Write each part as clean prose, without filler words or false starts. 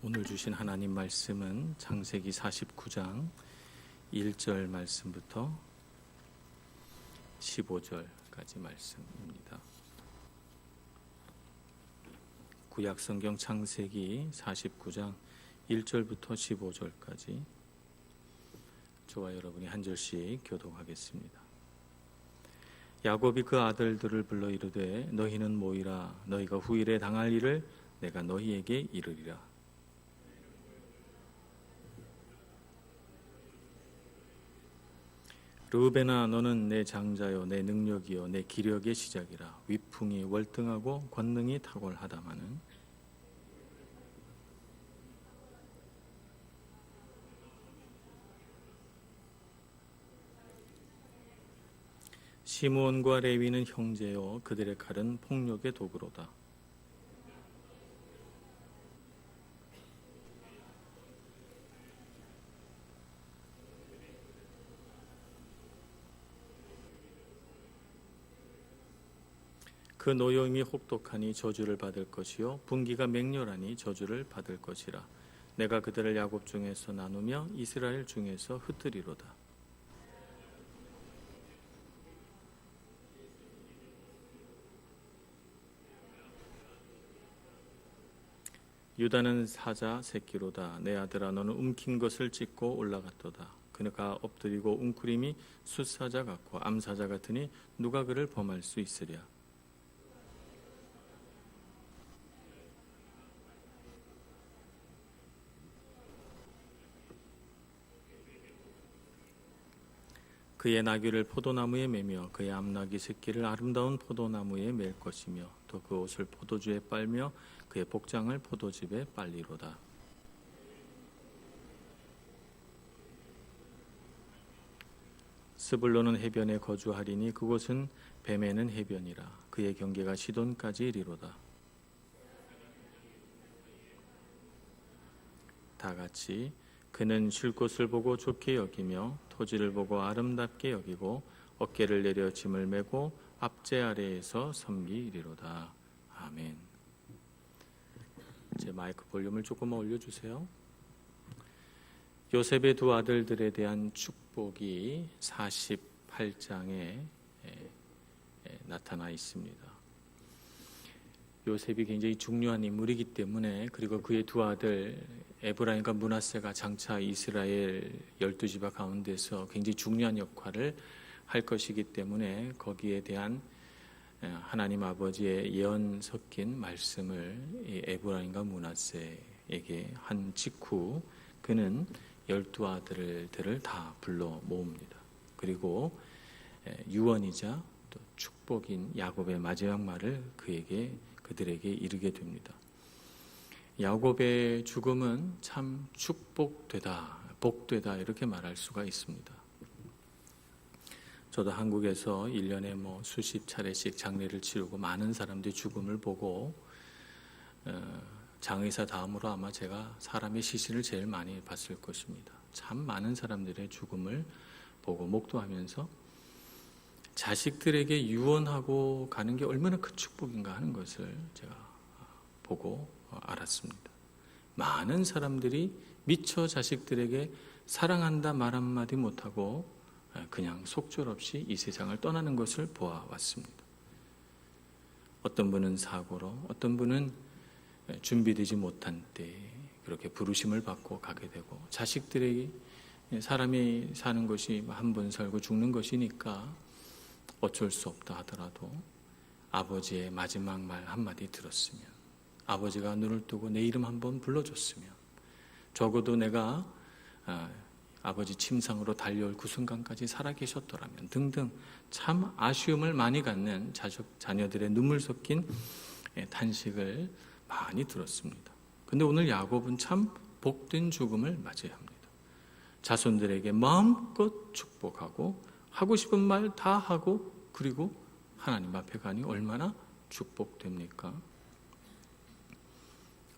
오늘 주신 하나님 말씀은 창세기 49장 1절 말씀부터 15절까지 말씀입니다. 구약성경 창세기 49장 1절부터 15절까지 저와 여러분이 한 절씩 교독하겠습니다. 야곱이 그 아들들을 불러 이르되 너희는 모이라. 너희가 후일에 당할 일을 내가 너희에게 이르리라. 르우벤아, 너는 내 장자요 내 능력이요 내 기력의 시작이라. 위풍이 월등하고 권능이 탁월하다마는 시므온과 레위는 형제요 그들의 칼은 폭력의 도구로다. 그 노여움이 혹독하니 저주를 받을 것이요 분기가 맹렬하니 저주를 받을 것이라. 내가 그들을 야곱 중에서 나누며 이스라엘 중에서 흩으리로다. 유다는 사자 새끼로다. 내 아들아, 너는 움킨 것을 찢고 올라갔도다. 그가 엎드리고 웅크림이 숫사자 같고 암사자 같으니 누가 그를 범할 수 있으랴. 그의 나귀를 포도나무에 매며 그의 암나귀 새끼를 아름다운 포도나무에 맬 것이며 또 그 옷을 포도주에 빨며 그의 복장을 포도즙에 빨리로다. 스불론은 해변에 거주하리니 그곳은 뱀에는 해변이라. 그의 경계가 시돈까지 이리로다. 다 같이 그는 쉴 곳을 보고 좋게 여기며 토지를 보고 아름답게 여기고 어깨를 내려 짐을 메고 앞제 아래에서 섬기리로다. 아멘. 제 마이크 볼륨을 조금 올려주세요. 요셉의 두 아들들에 대한 축복이 48장에 나타나 있습니다. 요셉이 굉장히 중요한 인물이기 때문에, 그리고 그의 두 아들 에브라임과 므낫세가 장차 이스라엘 12지파 가운데서 굉장히 중요한 역할을 할 것이기 때문에 거기에 대한 하나님 아버지의 예언 섞인 말씀을 에브라임과 므낫세에게 한 직후 그는 12아들들을 다 불러 모읍니다. 그리고 유언이자 또 축복인 야곱의 마지막 말을 그들에게 이르게 됩니다. 야곱의 죽음은 참 축복되다, 복되다 이렇게 말할 수가 있습니다. 저도 한국에서 1년에 수십 차례씩 장례를 치르고 많은 사람들이 죽음을 보고 장의사 다음으로 아마 제가 사람의 시신을 제일 많이 봤을 것입니다. 참 많은 사람들의 죽음을 보고 목도하면서 자식들에게 유언하고 가는 게 얼마나 큰 축복인가 하는 것을 제가 보고 알았습니다. 많은 사람들이 미처 자식들에게 사랑한다 말 한마디 못하고 그냥 속절없이 이 세상을 떠나는 것을 보아왔습니다. 어떤 분은 사고로, 어떤 분은 준비되지 못한 때 그렇게 부르심을 받고 가게 되고, 자식들에게 사람이 사는 것이 한 번 살고 죽는 것이니까 어쩔 수 없다 하더라도 아버지의 마지막 말 한마디 들었으면, 아버지가 눈을 뜨고 내 이름 한번 불러줬으면, 적어도 내가 아버지 침상으로 달려올 그 순간까지 살아계셨더라면 등등 참 아쉬움을 많이 갖는 자녀들의 눈물 섞인 탄식을 많이 들었습니다. 근데 오늘 야곱은 참 복된 죽음을 맞이합니다. 자손들에게 마음껏 축복하고 하고 싶은 말 다 하고, 그리고 하나님 앞에 가니 얼마나 축복됩니까?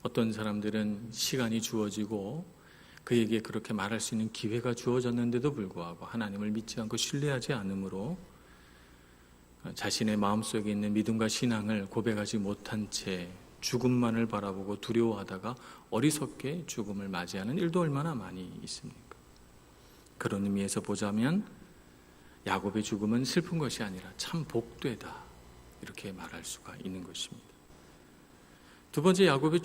어떤 사람들은 시간이 주어지고 그에게 그렇게 말할 수 있는 기회가 주어졌는데도 불구하고 하나님을 믿지 않고 신뢰하지 않으므로 자신의 마음속에 있는 믿음과 신앙을 고백하지 못한 채 죽음만을 바라보고 두려워하다가 어리석게 죽음을 맞이하는 일도 얼마나 많이 있습니까? 그런 의미에서 보자면 야곱의 죽음은 슬픈 것이 아니라 참 복되다, 이렇게 말할 수가 있는 것입니다. 두 번째, 야곱의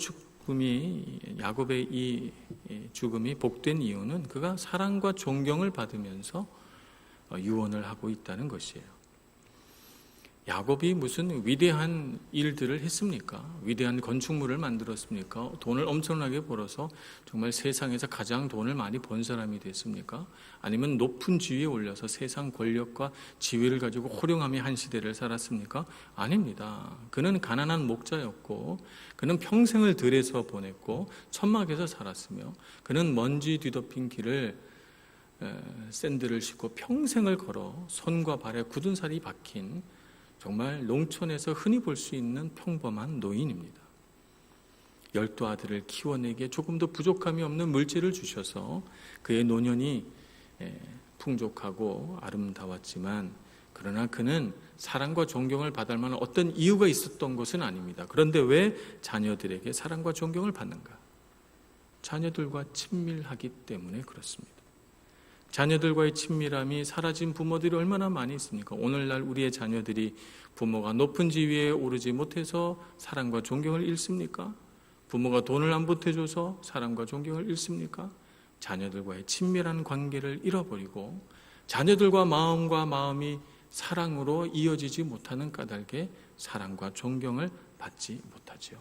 이 죽음이 복된 이유는 그가 사랑과 존경을 받으면서 유언을 하고 있다는 것이에요. 야곱이 무슨 위대한 일들을 했습니까? 위대한 건축물을 만들었습니까? 돈을 엄청나게 벌어서 정말 세상에서 가장 돈을 많이 번 사람이 됐습니까? 아니면 높은 지위에 올려서 세상 권력과 지위를 가지고 호령하며 한 시대를 살았습니까? 아닙니다. 그는 가난한 목자였고, 그는 평생을 들에서 보냈고 천막에서 살았으며, 그는 먼지 뒤덮인 길을 샌들을 신고 평생을 걸어 손과 발에 굳은 살이 박힌 정말 농촌에서 흔히 볼 수 있는 평범한 노인입니다. 12 아들을 키워내기에 조금도 부족함이 없는 물질을 주셔서 그의 노년이 풍족하고 아름다웠지만, 그러나 그는 사랑과 존경을 받을 만한 어떤 이유가 있었던 것은 아닙니다. 그런데 왜 자녀들에게 사랑과 존경을 받는가? 자녀들과 친밀하기 때문에 그렇습니다. 자녀들과의 친밀함이 사라진 부모들이 얼마나 많이 있습니까? 오늘날 우리의 자녀들이 부모가 높은 지위에 오르지 못해서 사랑과 존경을 잃습니까? 부모가 돈을 안 보태줘서 사랑과 존경을 잃습니까? 자녀들과의 친밀한 관계를 잃어버리고 자녀들과 마음이 사랑으로 이어지지 못하는 까닭에 사랑과 존경을 받지 못하죠.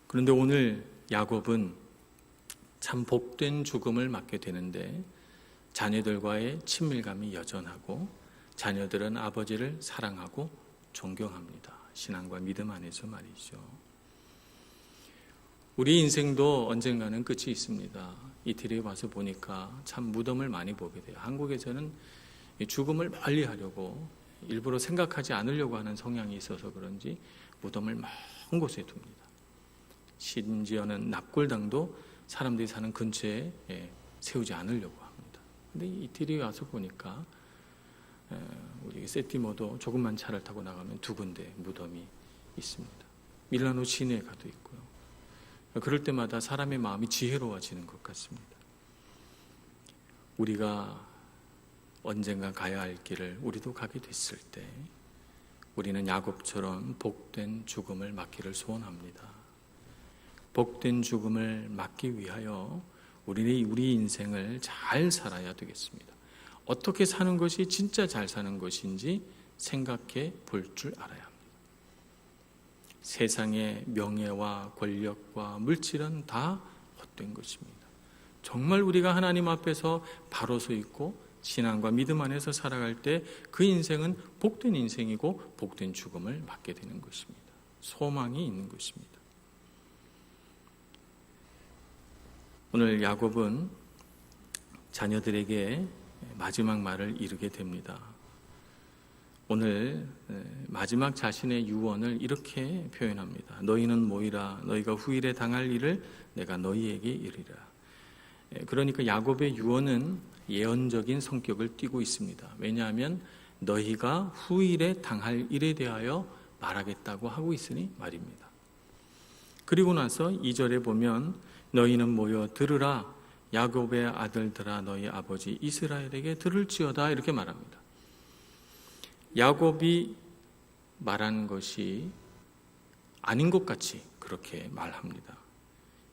그런데 오늘 야곱은 참 복된 죽음을 맞게 되는데, 자녀들과의 친밀감이 여전하고 자녀들은 아버지를 사랑하고 존경합니다. 신앙과 믿음 안에서 말이죠. 우리 인생도 언젠가는 끝이 있습니다. 이태리에 와서 보니까 참 무덤을 많이 보게 돼요. 한국에서는 죽음을 멀리 하려고 일부러 생각하지 않으려고 하는 성향이 있어서 그런지 무덤을 먼 곳에 둡니다. 심지어는 납골당도 사람들이 사는 근처에 세우지 않으려고 합니다. 근데 이태리에 와서 보니까 우리 세티모도 조금만 차를 타고 나가면 2군데 무덤이 있습니다. 밀라노 시내에 가도 있고요. 그럴 때마다 사람의 마음이 지혜로워지는 것 같습니다. 우리가 언젠가 가야 할 길을 우리도 가게 됐을 때 우리는 야곱처럼 복된 죽음을 맞기를 소원합니다. 복된 죽음을 맞기 위하여 우리 인생을 잘 살아야 되겠습니다. 어떻게 사는 것이 진짜 잘 사는 것인지 생각해 볼 줄 알아야 합니다. 세상의 명예와 권력과 물질은 다 헛된 것입니다. 정말 우리가 하나님 앞에서 바로 서 있고 신앙과 믿음 안에서 살아갈 때 그 인생은 복된 인생이고 복된 죽음을 맞게 되는 것입니다. 소망이 있는 것입니다. 오늘 야곱은 자녀들에게 마지막 말을 이르게 됩니다. 오늘 마지막 자신의 유언을 이렇게 표현합니다. 너희는 모이라, 너희가 후일에 당할 일을 내가 너희에게 이르리라. 그러니까 야곱의 유언은 예언적인 성격을 띠고 있습니다. 왜냐하면 너희가 후일에 당할 일에 대하여 말하겠다고 하고 있으니 말입니다. 그리고 나서 2절에 보면 너희는 모여 들으라, 야곱의 아들들아 너희 아버지 이스라엘에게 들을지어다, 이렇게 말합니다. 야곱이 말한 것이 아닌 것 같이 그렇게 말합니다.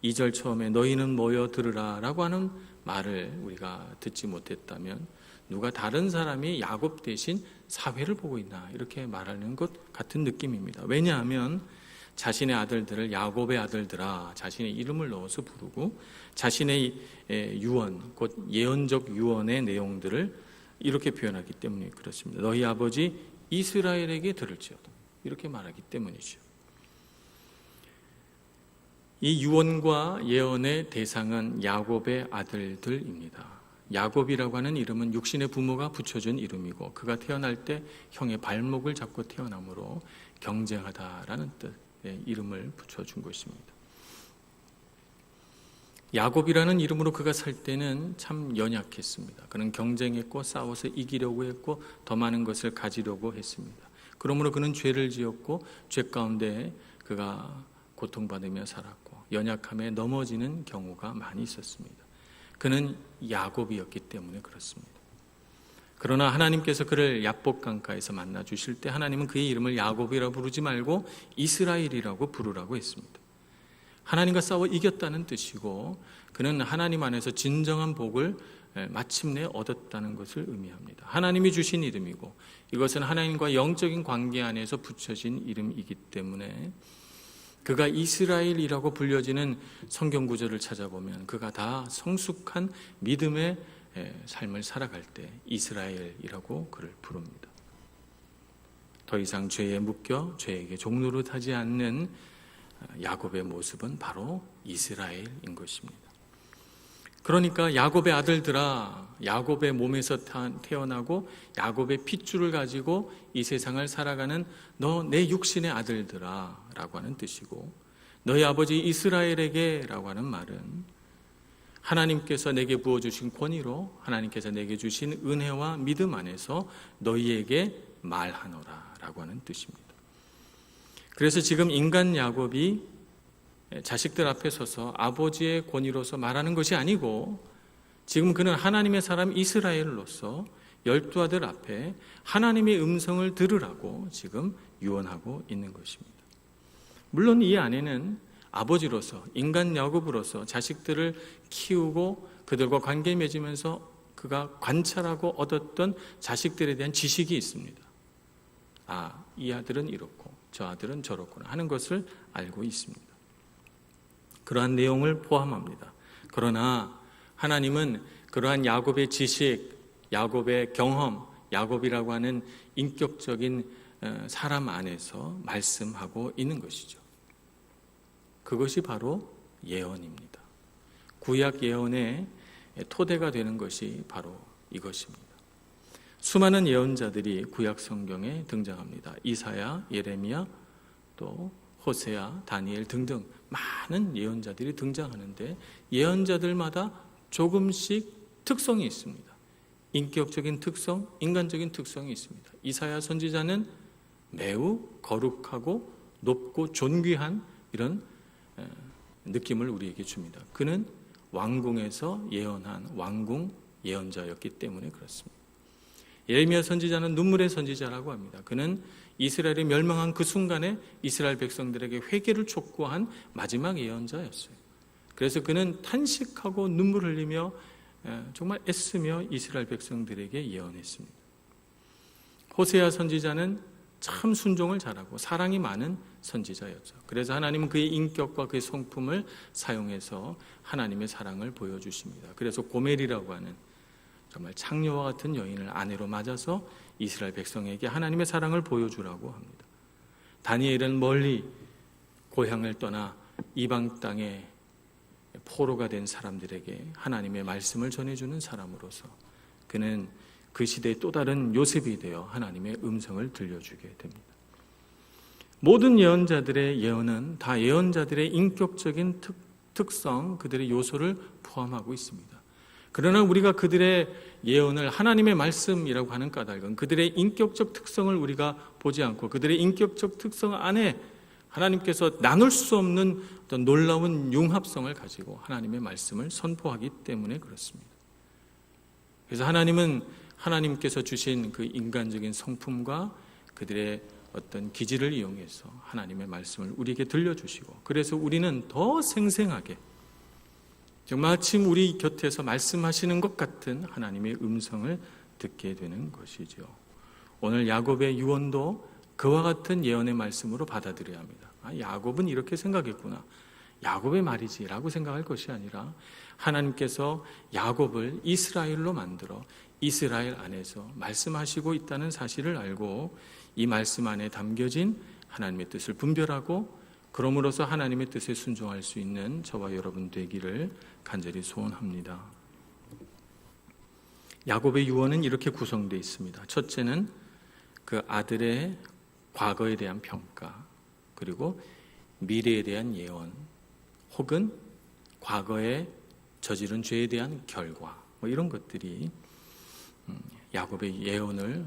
2절 처음에 너희는 모여 들으라 라고 하는 말을 우리가 듣지 못했다면 누가 다른 사람이 야곱 대신 사회를 보고 있나, 이렇게 말하는 것 같은 느낌입니다. 왜냐하면 자신의 아들들을 야곱의 아들들아, 자신의 이름을 넣어서 부르고 자신의 유언, 곧 예언적 유언의 내용들을 이렇게 표현하기 때문에 그렇습니다. 너희 아버지 이스라엘에게 들을지어다, 이렇게 말하기 때문이죠. 이 유언과 예언의 대상은 야곱의 아들들입니다. 야곱이라고 하는 이름은 육신의 부모가 붙여준 이름이고 그가 태어날 때 형의 발목을 잡고 태어나므로 경쟁하다라는 뜻의 이름을 붙여준 것입니다. 야곱이라는 이름으로 그가 살 때는 참 연약했습니다. 그는 경쟁했고 싸워서 이기려고 했고 더 많은 것을 가지려고 했습니다. 그러므로 그는 죄를 지었고 죄 가운데 그 그가 고통받으며 살았고 연약함에 넘어지는 경우가 많이 있었습니다. 그는 야곱이었기 때문에 그렇습니다. 그러나 하나님께서 그를 야복 강가에서 만나 주실 때 하나님은 그의 이름을 야곱이라고 부르지 말고 이스라엘이라고 부르라고 했습니다. 하나님과 싸워 이겼다는 뜻이고 그는 하나님 안에서 진정한 복을 마침내 얻었다는 것을 의미합니다. 하나님이 주신 이름이고 이것은 하나님과 영적인 관계 안에서 붙여진 이름이기 때문에 그가 이스라엘이라고 불려지는 성경 구절을 찾아보면 그가 다 성숙한 믿음의 삶을 살아갈 때 이스라엘이라고 그를 부릅니다. 더 이상 죄에 묶여 죄에게 종노릇하지 않는 야곱의 모습은 바로 이스라엘인 것입니다. 그러니까 야곱의 아들들아, 야곱의 몸에서 태어나고 야곱의 핏줄을 가지고 이 세상을 살아가는 너 내 육신의 아들들아 라고 하는 뜻이고, 너희 아버지 이스라엘에게 라고 하는 말은 하나님께서 내게 부어주신 권위로 하나님께서 내게 주신 은혜와 믿음 안에서 너희에게 말하노라 라고 하는 뜻입니다. 그래서 지금 인간 야곱이 자식들 앞에 서서 아버지의 권위로서 말하는 것이 아니고 지금 그는 하나님의 사람 이스라엘로서 12아들 앞에 하나님의 음성을 들으라고 지금 유언하고 있는 것입니다. 물론 이 안에는 아버지로서 인간 야곱으로서 자식들을 키우고 그들과 관계 맺으면서 그가 관찰하고 얻었던 자식들에 대한 지식이 있습니다. 아, 이 아들은 이렇고 저 아들은 저렇구나 하는 것을 알고 있습니다. 그러한 내용을 포함합니다. 그러나 하나님은 그러한 야곱의 지식, 야곱의 경험, 야곱이라고 하는 인격적인 사람 안에서 말씀하고 있는 것이죠. 그것이 바로 예언입니다. 구약 예언의 토대가 되는 것이 바로 이것입니다. 수많은 예언자들이 구약 성경에 등장합니다. 이사야, 예레미야, 또 호세아, 다니엘 등등 많은 예언자들이 등장하는데 예언자들마다 조금씩 특성이 있습니다. 인격적인 특성, 인간적인 특성이 있습니다. 이사야 선지자는 매우 거룩하고 높고 존귀한 이런 느낌을 우리에게 줍니다. 그는 왕궁에서 예언한 왕궁 예언자였기 때문에 그렇습니다. 예레미야 선지자는 눈물의 선지자라고 합니다. 그는 이스라엘이 멸망한 그 순간에 이스라엘 백성들에게 회개를 촉구한 마지막 예언자였어요. 그래서 그는 탄식하고 눈물 흘리며 정말 애쓰며 이스라엘 백성들에게 예언했습니다. 호세아 선지자는 참 순종을 잘하고 사랑이 많은 선지자였죠. 그래서 하나님은 그의 인격과 그의 성품을 사용해서 하나님의 사랑을 보여주십니다. 그래서 고멜이라고 하는 정말 창녀와 같은 여인을 아내로 맞아서 이스라엘 백성에게 하나님의 사랑을 보여주라고 합니다. 다니엘은 멀리 고향을 떠나 이방 땅에 포로가 된 사람들에게 하나님의 말씀을 전해주는 사람으로서 그는 그 시대의 또 다른 요셉이 되어 하나님의 음성을 들려주게 됩니다. 모든 예언자들의 예언은 다 예언자들의 인격적인 특성, 그들의 요소를 포함하고 있습니다. 그러나 우리가 그들의 예언을 하나님의 말씀이라고 하는 까닭은 그들의 인격적 특성을 우리가 보지 않고 그들의 인격적 특성 안에 하나님께서 나눌 수 없는 어떤 놀라운 융합성을 가지고 하나님의 말씀을 선포하기 때문에 그렇습니다. 그래서 하나님은 하나님께서 주신 그 인간적인 성품과 그들의 어떤 기질을 이용해서 하나님의 말씀을 우리에게 들려주시고 그래서 우리는 더 생생하게 정말 마침 우리 곁에서 말씀하시는 것 같은 하나님의 음성을 듣게 되는 것이죠. 오늘 야곱의 유언도 그와 같은 예언의 말씀으로 받아들여야 합니다. 아, 야곱은 이렇게 생각했구나. 야곱의 말이지라고 생각할 것이 아니라 하나님께서 야곱을 이스라엘로 만들어 이스라엘 안에서 말씀하시고 있다는 사실을 알고 이 말씀 안에 담겨진 하나님의 뜻을 분별하고 그럼으로써 하나님의 뜻에 순종할 수 있는 저와 여러분 되기를 간절히 소원합니다. 야곱의 유언은 이렇게 구성되어 있습니다. 첫째는 그 아들의 과거에 대한 평가, 그리고 미래에 대한 예언, 혹은 과거에 저지른 죄에 대한 결과, 이런 것들이 야곱의 예언을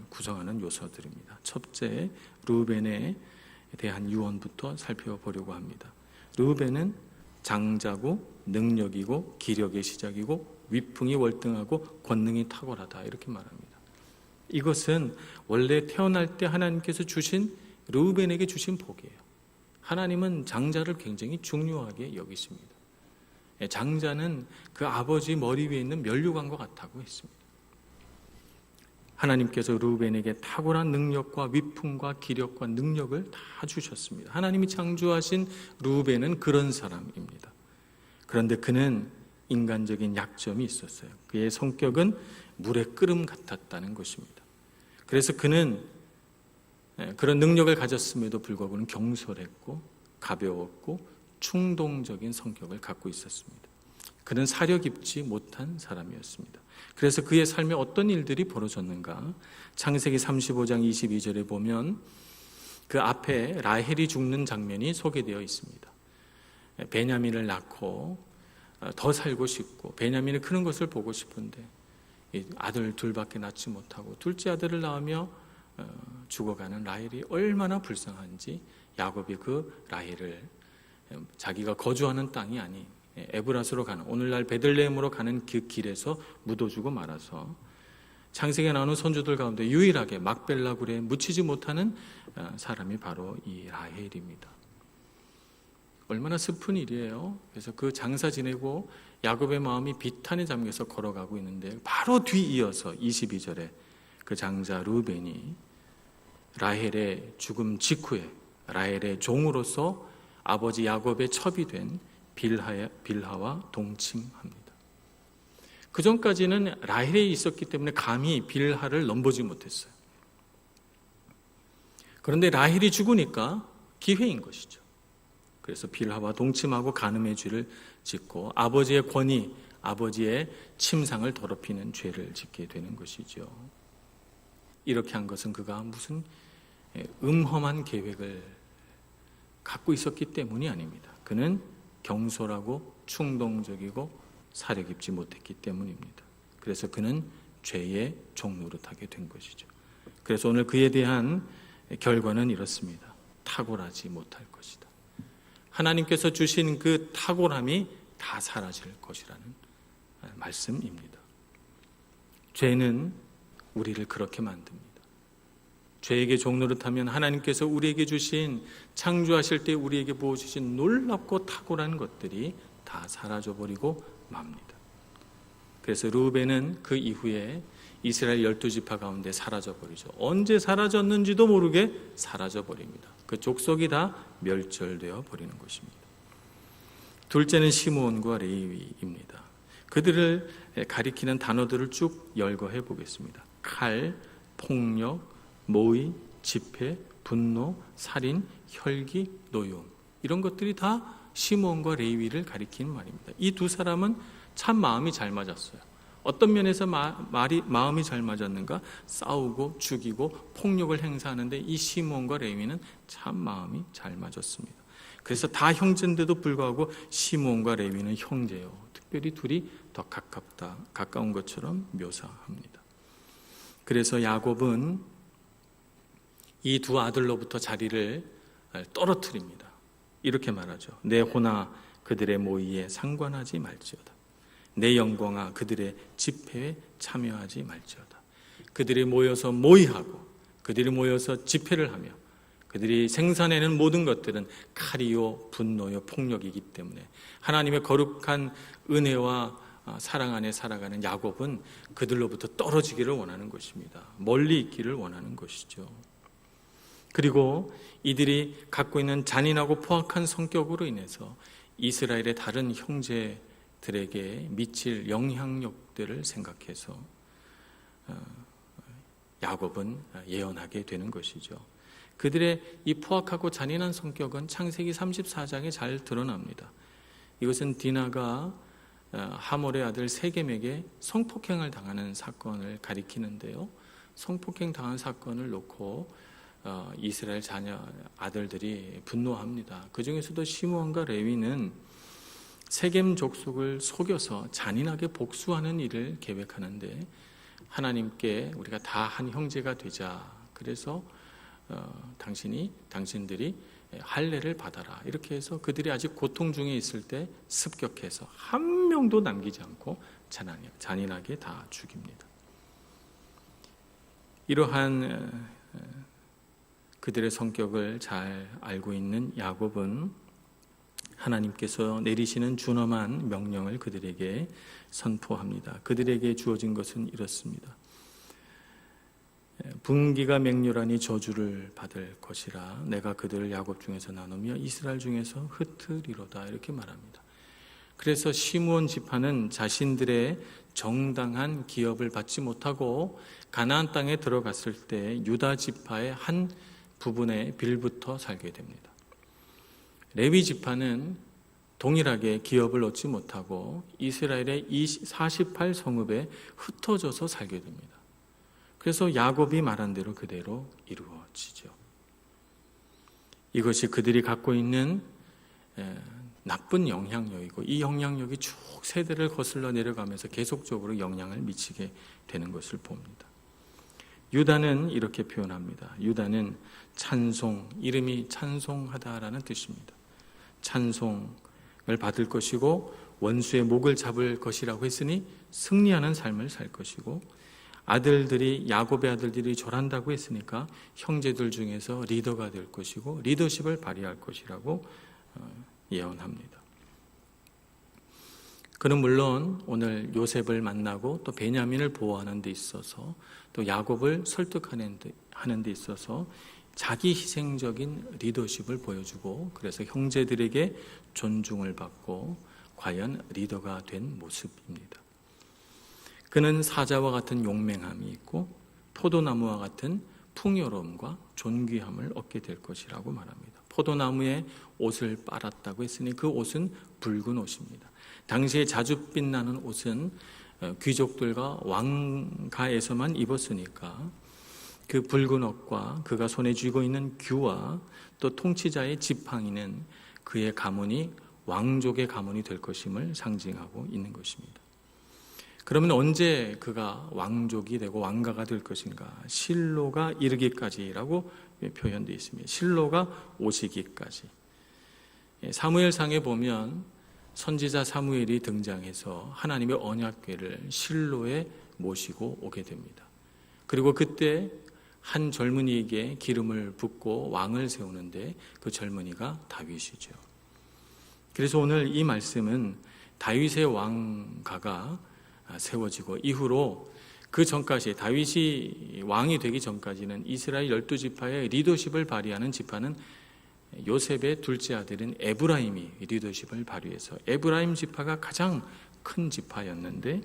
구성하는 요소들입니다. 첫째, 루벤의 대한 유언부터 살펴보려고 합니다. 르우벤은 장자고 능력이고 기력의 시작이고 위풍이 월등하고 권능이 탁월하다 이렇게 말합니다. 이것은 원래 태어날 때 하나님께서 주신 르우벤에게 주신 복이에요. 하나님은 장자를 굉장히 중요하게 여기십니다. 장자는 그 아버지 머리 위에 있는 면류관과 같다고 했습니다. 하나님께서 르우벤에게 탁월한 능력과 위풍과 기력과 능력을 다 주셨습니다. 하나님이 창조하신 르우벤은 그런 사람입니다. 그런데 그는 인간적인 약점이 있었어요. 그의 성격은 물의 끓음 같았다는 것입니다. 그래서 그는 그런 능력을 가졌음에도 불구하고 경솔했고 가벼웠고 충동적인 성격을 갖고 있었습니다. 그는 사려 깊지 못한 사람이었습니다. 그래서 그의 삶에 어떤 일들이 벌어졌는가? 창세기 35장 22절에 보면 그 앞에 라헬이 죽는 장면이 소개되어 있습니다. 베냐민을 낳고 더 살고 싶고 베냐민이 크는 것을 보고 싶은데 아들 둘밖에 낳지 못하고 둘째 아들을 낳으며 죽어가는 라헬이 얼마나 불쌍한지 야곱이 그 라헬을 자기가 거주하는 땅이 아닌 에브라스로 가는 오늘날 베들레헴으로 가는 그 길에서 묻어주고 말아서 창세기에 나오는 선조들 가운데 유일하게 막벨라 굴에 묻히지 못하는 사람이 바로 이 라헬입니다. 얼마나 슬픈 일이에요. 그래서 그 장사 지내고 야곱의 마음이 비탄에 잠겨서 걸어가고 있는데 바로 뒤이어서 22절에 그 장자 르우벤이 라헬의 죽음 직후에 라헬의 종으로서 아버지 야곱의 첩이 된 빌하와 동침합니다. 그 전까지는 라헬이 있었기 때문에 감히 빌하를 넘보지 못했어요. 그런데 라헬이 죽으니까 기회인 것이죠. 그래서 빌하와 동침하고 간음의 죄를 짓고 아버지의 권위, 아버지의 침상을 더럽히는 죄를 짓게 되는 것이죠. 이렇게 한 것은 그가 무슨 음험한 계획을 갖고 있었기 때문이 아닙니다. 그는 경솔하고 충동적이고 사려 깊지 못했기 때문입니다. 그래서 그는 죄의 종노릇하게 된 것이죠. 그래서 오늘 그에 대한 결과는 이렇습니다. 탁월하지 못할 것이다. 하나님께서 주신 그 탁월함이 다 사라질 것이라는 말씀입니다. 죄는 우리를 그렇게 만듭니다. 죄에게 종노릇하면 하나님께서 우리에게 주신 창조하실 때 우리에게 부어주신 놀랍고 탁월한 것들이 다 사라져버리고 맙니다. 그래서 르우벤은 그 이후에 이스라엘 12지파 가운데 사라져버리죠. 언제 사라졌는지도 모르게 사라져버립니다. 그 족속이 다 멸절되어 버리는 것입니다. 둘째는 시므온과 레위입니다. 그들을 가리키는 단어들을 쭉 열거해 보겠습니다. 칼, 폭력, 모의, 집회, 분노, 살인, 혈기, 노여움 이런 것들이 다 시므온과 레위를 가리키는 말입니다. 이 두 사람은 참 마음이 잘 맞았어요. 어떤 면에서 마음이 잘 맞았는가? 싸우고 죽이고 폭력을 행사하는데 이 시므온과 레위는 참 마음이 잘 맞았습니다. 그래서 다 형제인데도 불구하고 시므온과 레위는 형제요. 특별히 둘이 더 가까운 것처럼 묘사합니다. 그래서 야곱은 이 두 아들로부터 자리를 떨어뜨립니다. 이렇게 말하죠. 내 호나 그들의 모의에 상관하지 말지어다. 내 영광아 그들의 집회에 참여하지 말지어다. 그들이 모여서 모의하고 그들이 모여서 집회를 하며 그들이 생산해낸 모든 것들은 칼이요 분노요 폭력이기 때문에 하나님의 거룩한 은혜와 사랑 안에 살아가는 야곱은 그들로부터 떨어지기를 원하는 것입니다. 멀리 있기를 원하는 것이죠. 그리고 이들이 갖고 있는 잔인하고 포악한 성격으로 인해서 이스라엘의 다른 형제들에게 미칠 영향력들을 생각해서 야곱은 예언하게 되는 것이죠. 그들의 이 포악하고 잔인한 성격은 창세기 34장에 잘 드러납니다. 이것은 디나가 하몰의 아들 세겜에게 성폭행을 당하는 사건을 가리키는데요. 성폭행 당한 사건을 놓고 이스라엘 자녀 아들들이 분노합니다. 그 중에서도 시므온과 레위는 세겜 족속을 속여서 잔인하게 복수하는 일을 계획하는데 하나님께 우리가 다 한 형제가 되자. 그래서 당신들이 할례를 받아라. 이렇게 해서 그들이 아직 고통 중에 있을 때 습격해서 한 명도 남기지 않고 잔인하게 다 죽입니다. 이러한 그들의 성격을 잘 알고 있는 야곱은 하나님께서 내리시는 준엄한 명령을 그들에게 선포합니다. 그들에게 주어진 것은 이렇습니다. 분기가 맹렬하니 저주를 받을 것이라 내가 그들을 야곱 중에서 나누며 이스라엘 중에서 흩으리로다. 이렇게 말합니다. 그래서 시므온 지파는 자신들의 정당한 기업을 받지 못하고 가나안 땅에 들어갔을 때 유다 지파의 한 부분의 빌부터 살게 됩니다. 레위 지파는 동일하게 기업을 얻지 못하고 이스라엘의 48성읍에 흩어져서 살게 됩니다. 그래서 야곱이 말한 대로 그대로 이루어지죠. 이것이 그들이 갖고 있는 나쁜 영향력이고 이 영향력이 쭉 세대를 거슬러 내려가면서 계속적으로 영향을 미치게 되는 것을 봅니다. 유다는 이렇게 표현합니다. 유다는 찬송, 이름이 찬송하다라는 뜻입니다. 찬송을 받을 것이고 원수의 목을 잡을 것이라고 했으니 승리하는 삶을 살 것이고 야곱의 아들들이 절한다고 했으니까 형제들 중에서 리더가 될 것이고 리더십을 발휘할 것이라고 예언합니다. 그는 물론 오늘 요셉을 만나고 또 베냐민을 보호하는 데 있어서 또 야곱을 설득하는 데 있어서 자기 희생적인 리더십을 보여주고 그래서 형제들에게 존중을 받고 과연 리더가 된 모습입니다. 그는 사자와 같은 용맹함이 있고 포도나무와 같은 풍요로움과 존귀함을 얻게 될 것이라고 말합니다. 포도나무에 옷을 빨았다고 했으니 그 옷은 붉은 옷입니다. 당시에 자주 빛나는 옷은 귀족들과 왕가에서만 입었으니까 그 붉은 옷과 그가 손에 쥐고 있는 규와 또 통치자의 지팡이는 그의 가문이 왕족의 가문이 될 것임을 상징하고 있는 것입니다. 그러면 언제 그가 왕족이 되고 왕가가 될 것인가? 실로가 이르기까지라고 표현되어 있습니다. 실로가 오시기까지. 사무엘상에 보면 선지자 사무엘이 등장해서 하나님의 언약궤를 실로에 모시고 오게 됩니다. 그리고 그때 한 젊은이에게 기름을 붓고 왕을 세우는데 그 젊은이가 다윗이죠. 그래서 오늘 이 말씀은 다윗의 왕가가 세워지고 이후로 그 전까지 다윗이 왕이 되기 전까지는 이스라엘 12지파의 리더십을 발휘하는 지파는 요셉의 둘째 아들인 에브라임이 리더십을 발휘해서 에브라임 지파가 가장 큰 지파였는데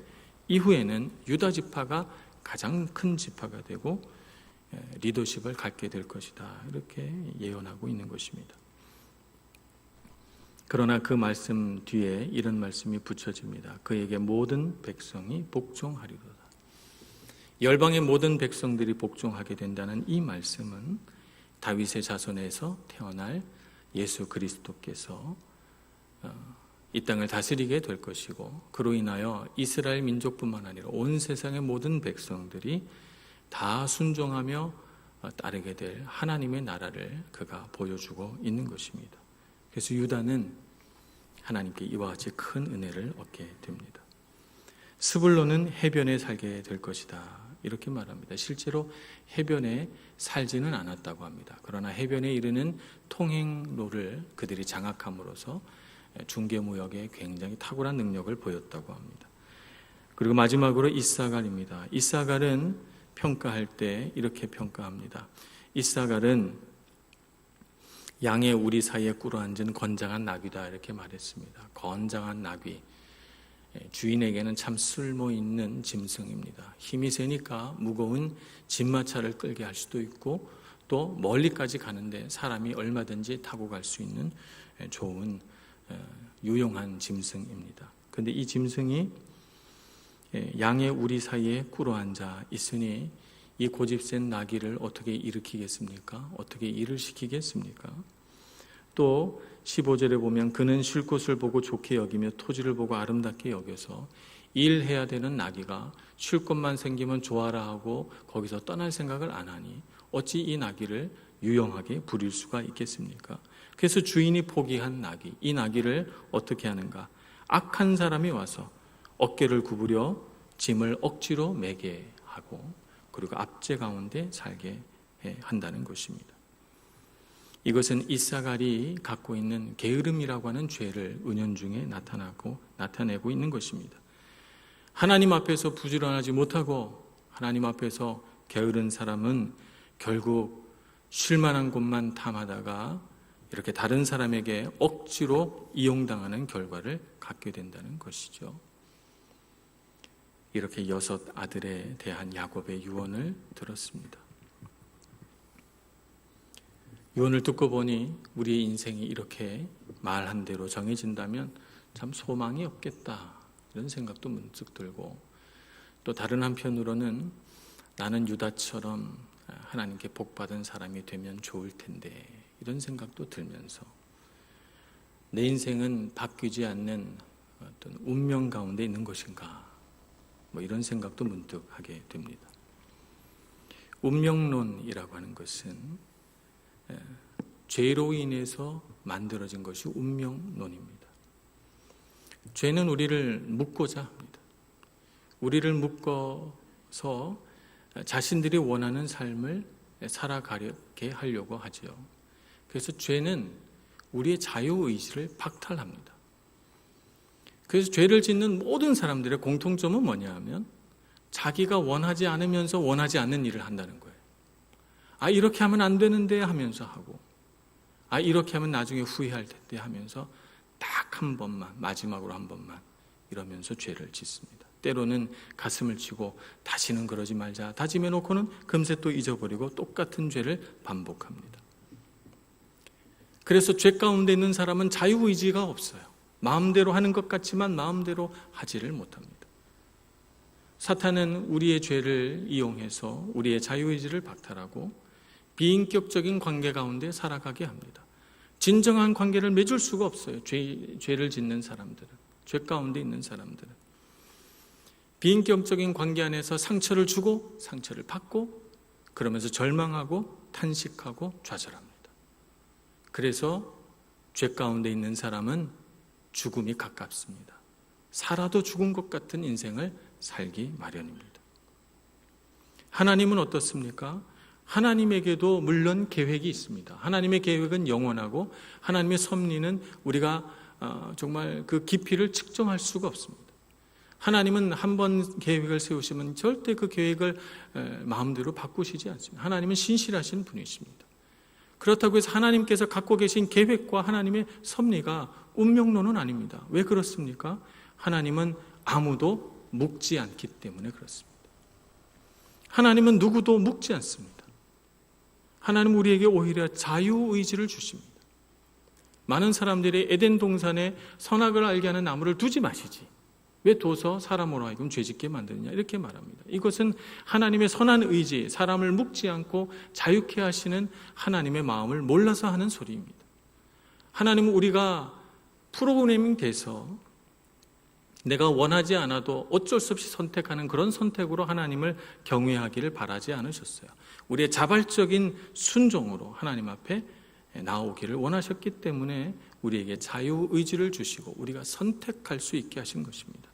이후에는 유다 지파가 가장 큰 지파가 되고 리더십을 갖게 될 것이다. 이렇게 예언하고 있는 것입니다. 그러나 그 말씀 뒤에 이런 말씀이 붙여집니다. 그에게 모든 백성이 복종하리로다. 열방의 모든 백성들이 복종하게 된다는 이 말씀은 다윗의 자손에서 태어날 예수 그리스도께서 이 땅을 다스리게 될 것이고 그로 인하여 이스라엘 민족뿐만 아니라 온 세상의 모든 백성들이 다 순종하며 따르게 될 하나님의 나라를 그가 보여주고 있는 것입니다. 그래서 유다는 하나님께 이와 같이 큰 은혜를 얻게 됩니다. 스불론은 해변에 살게 될 것이다. 이렇게 말합니다. 실제로 해변에 살지는 않았다고 합니다. 그러나 해변에 이르는 통행로를 그들이 장악함으로써 중개무역에 굉장히 탁월한 능력을 보였다고 합니다. 그리고 마지막으로 이사갈입니다. 이사갈은 평가할 때 이렇게 평가합니다. 이사갈은 양의 우리 사이에 꿇어앉은 건장한 나귀다 이렇게 말했습니다. 건장한 나귀, 주인에게는 참 쓸모있는 짐승입니다. 힘이 세니까 무거운 진마차를 끌게 할 수도 있고 또 멀리까지 가는데 사람이 얼마든지 타고 갈 수 있는 좋은 유용한 짐승입니다. 그런데 이 짐승이 양의 우리 사이에 꿇어앉아 있으니 이 고집센 나귀를 어떻게 일으키겠습니까? 어떻게 일을 시키겠습니까? 또 15절에 보면 그는 쉴 곳을 보고 좋게 여기며 토지를 보고 아름답게 여겨서 일해야 되는 나귀가 쉴 곳만 생기면 좋아라 하고 거기서 떠날 생각을 안 하니 어찌 이 나귀를 유용하게 부릴 수가 있겠습니까? 그래서 주인이 포기한 나귀, 이 나귀를 어떻게 하는가? 악한 사람이 와서 어깨를 구부려 짐을 억지로 매게 하고 그리고 압제 가운데 살게 한다는 것입니다. 이것은 이사갈이 갖고 있는 게으름이라고 하는 죄를 은연중에 나타내고 있는 것입니다. 하나님 앞에서 부지런하지 못하고 하나님 앞에서 게으른 사람은 결국 쉴 만한 곳만 탐하다가 이렇게 다른 사람에게 억지로 이용당하는 결과를 갖게 된다는 것이죠. 이렇게 6 아들에 대한 야곱의 유언을 들었습니다. 유언을 듣고 보니 우리의 인생이 이렇게 말한 대로 정해진다면 참 소망이 없겠다, 이런 생각도 문득 들고, 또 다른 한편으로는 나는 유다처럼 하나님께 복받은 사람이 되면 좋을 텐데, 이런 생각도 들면서 내 인생은 바뀌지 않는 어떤 운명 가운데 있는 것인가, 이런 생각도 문득 하게 됩니다. 운명론이라고 하는 것은 죄로 인해서 만들어진 것이 운명론입니다. 죄는 우리를 묶고자 합니다. 우리를 묶어서 자신들이 원하는 삶을 살아가게 하려고 하죠. 그래서 죄는 우리의 자유의지를 박탈합니다. 그래서 죄를 짓는 모든 사람들의 공통점은 뭐냐 하면 자기가 원하지 않으면서 원하지 않는 일을 한다는 거예요. 이렇게 하면 안 되는데 하면서 하고, 이렇게 하면 나중에 후회할 텐데 하면서 딱 한 번만, 마지막으로 한 번만 이러면서 죄를 짓습니다. 때로는 가슴을 치고 다시는 그러지 말자 다짐해 놓고는 금세 또 잊어버리고 똑같은 죄를 반복합니다. 그래서 죄 가운데 있는 사람은 자유의지가 없어요. 마음대로 하는 것 같지만 마음대로 하지를 못합니다. 사탄은 우리의 죄를 이용해서 우리의 자유의지를 박탈하고 비인격적인 관계 가운데 살아가게 합니다. 진정한 관계를 맺을 수가 없어요. 죄를 짓는 사람들은, 죄 가운데 있는 사람들은 비인격적인 관계 안에서 상처를 주고 상처를 받고 그러면서 절망하고 탄식하고 좌절합니다. 그래서 죄 가운데 있는 사람은 죽음이 가깝습니다. 살아도 죽은 것 같은 인생을 살기 마련입니다. 하나님은 어떻습니까? 하나님에게도 물론 계획이 있습니다. 하나님의 계획은 영원하고 하나님의 섭리는 우리가 정말 그 깊이를 측정할 수가 없습니다. 하나님은 한 번 계획을 세우시면 절대 그 계획을 마음대로 바꾸시지 않습니다. 하나님은 신실하신 분이십니다. 그렇다고 해서 하나님께서 갖고 계신 계획과 하나님의 섭리가 운명론은 아닙니다. 왜 그렇습니까? 하나님은 아무도 묶지 않기 때문에 그렇습니다. 하나님은 누구도 묶지 않습니다. 하나님은 우리에게 오히려 자유의지를 주십니다. 많은 사람들이 에덴 동산에 선악을 알게 하는 나무를 두지 마시지, 왜 둬서 사람으로 하여금 죄짓게 만드느냐, 이렇게 말합니다. 이것은 하나님의 선한 의지, 사람을 묶지 않고 자유케 하시는 하나님의 마음을 몰라서 하는 소리입니다. 하나님은 우리가 프로그래밍 돼서 내가 원하지 않아도 어쩔 수 없이 선택하는 그런 선택으로 하나님을 경외하기를 바라지 않으셨어요. 우리의 자발적인 순종으로 하나님 앞에 나오기를 원하셨기 때문에 우리에게 자유의지를 주시고 우리가 선택할 수 있게 하신 것입니다.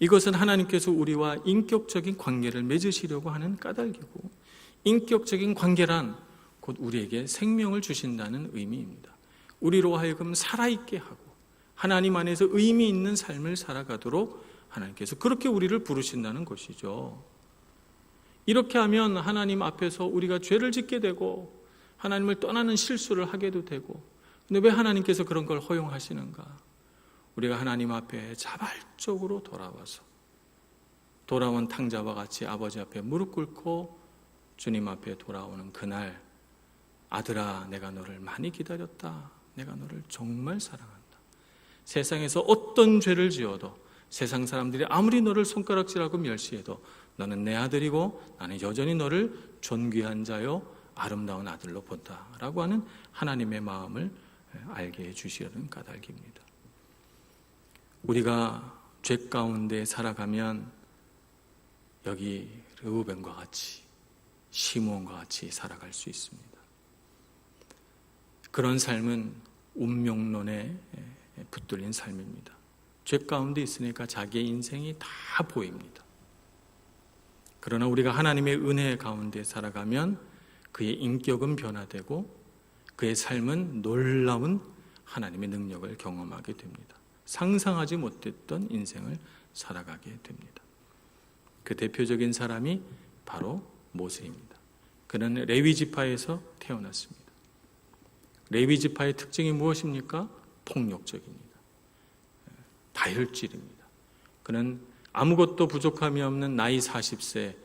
이것은 하나님께서 우리와 인격적인 관계를 맺으시려고 하는 까닭이고, 인격적인 관계란 곧 우리에게 생명을 주신다는 의미입니다. 우리로 하여금 살아있게 하고 하나님 안에서 의미 있는 삶을 살아가도록 하나님께서 그렇게 우리를 부르신다는 것이죠. 이렇게 하면 하나님 앞에서 우리가 죄를 짓게 되고 하나님을 떠나는 실수를 하게도 되고, 근데 왜 하나님께서 그런 걸 허용하시는가? 우리가 하나님 앞에 자발적으로 돌아와서 돌아온 탕자와 같이 아버지 앞에 무릎 꿇고 주님 앞에 돌아오는 그날, 아들아 내가 너를 많이 기다렸다, 내가 너를 정말 사랑한다, 세상에서 어떤 죄를 지어도 세상 사람들이 아무리 너를 손가락질하고 멸시해도 너는 내 아들이고 나는 여전히 너를 존귀한 자요 아름다운 아들로 본다라고 하는 하나님의 마음을 알게 해주시려는 까닭입니다. 우리가 죄 가운데 살아가면 여기 르우벤과 같이 시므온과 같이 살아갈 수 있습니다. 그런 삶은 운명론에 붙들린 삶입니다. 죄 가운데 있으니까 자기의 인생이 다 보입니다. 그러나 우리가 하나님의 은혜 가운데 살아가면 그의 인격은 변화되고 그의 삶은 놀라운 하나님의 능력을 경험하게 됩니다. 상상하지 못했던 인생을 살아가게 됩니다. 그 대표적인 사람이 바로 모세입니다. 그는 레위 지파에서 태어났습니다. 레위 지파의 특징이 무엇입니까? 폭력적입니다. 다혈질입니다. 그는 아무것도 부족함이 없는 나이 40세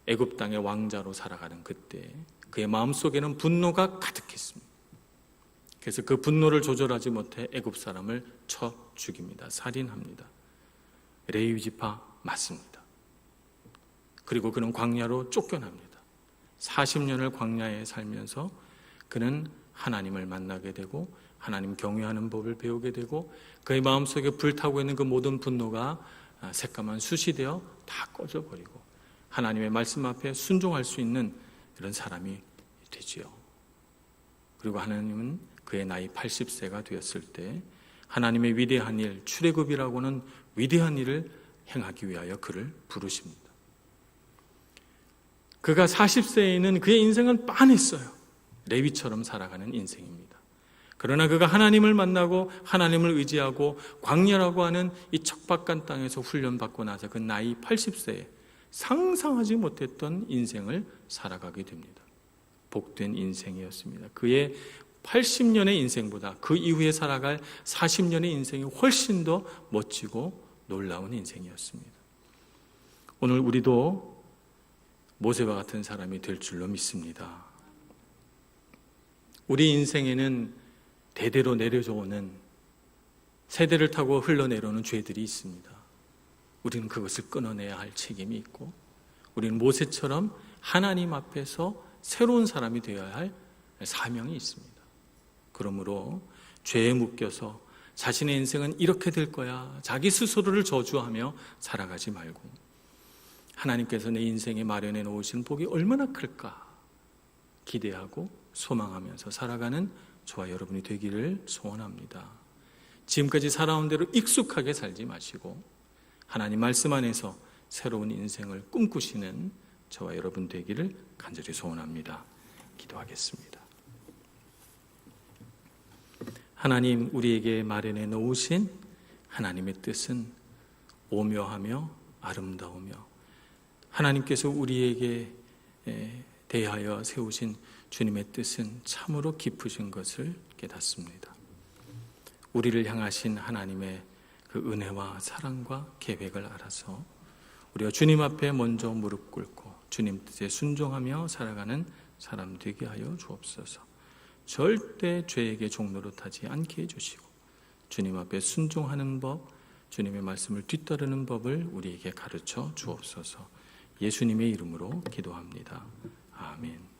애굽 땅의 왕자로 살아가는 그때 그의 마음속에는 분노가 가득했습니다. 그래서 그 분노를 조절하지 못해 애굽 사람을 쳐 죽입니다. 살인합니다. 레위 지파 맞습니다. 그리고 그는 광야로 쫓겨납니다. 40년을 광야에 살면서 그는 하나님을 만나게 되고 하나님 경외하는 법을 배우게 되고 그의 마음속에 불타고 있는 그 모든 분노가 새까만 숯이 되어 다 꺼져버리고 하나님의 말씀 앞에 순종할 수 있는 그런 사람이 되지요. 그리고 하나님은 그의 나이 80세가 되었을 때 하나님의 위대한 일, 출애굽이라고는 위대한 일을 행하기 위하여 그를 부르십니다. 그가 40세에는 그의 인생은 빤했어요. 레위처럼 살아가는 인생입니다. 그러나 그가 하나님을 만나고 하나님을 의지하고 광야라고 하는 이 척박한 땅에서 훈련받고 나서 그 나이 80세에 상상하지 못했던 인생을 살아가게 됩니다. 복된 인생이었습니다. 그의 80년의 인생보다 그 이후에 살아갈 40년의 인생이 훨씬 더 멋지고 놀라운 인생이었습니다. 오늘 우리도 모세와 같은 사람이 될 줄로 믿습니다. 우리 인생에는 대대로 내려져 오는 세대를 타고 흘러내려오는 죄들이 있습니다. 우리는 그것을 끊어내야 할 책임이 있고 우리는 모세처럼 하나님 앞에서 새로운 사람이 되어야 할 사명이 있습니다. 그러므로 죄에 묶여서 자신의 인생은 이렇게 될 거야 자기 스스로를 저주하며 살아가지 말고 하나님께서 내 인생에 마련해 놓으신 복이 얼마나 클까 기대하고 소망하면서 살아가는 저와 여러분이 되기를 소원합니다. 지금까지 살아온 대로 익숙하게 살지 마시고 하나님 말씀 안에서 새로운 인생을 꿈꾸시는 저와 여러분 되기를 간절히 소원합니다. 기도하겠습니다. 하나님, 우리에게 마련해 놓으신 하나님의 뜻은 오묘하며 아름다우며 하나님께서 우리에게 대하여 세우신 주님의 뜻은 참으로 깊으신 것을 깨닫습니다. 우리를 향하신 하나님의 그 은혜와 사랑과 계획을 알아서 우리가 주님 앞에 먼저 무릎 꿇고 주님 뜻에 순종하며 살아가는 사람 되게 하여 주옵소서. 절대 죄에게 종노릇하지 않게 해주시고 주님 앞에 순종하는 법, 주님의 말씀을 뒤따르는 법을 우리에게 가르쳐 주옵소서. 예수님의 이름으로 기도합니다. 아멘.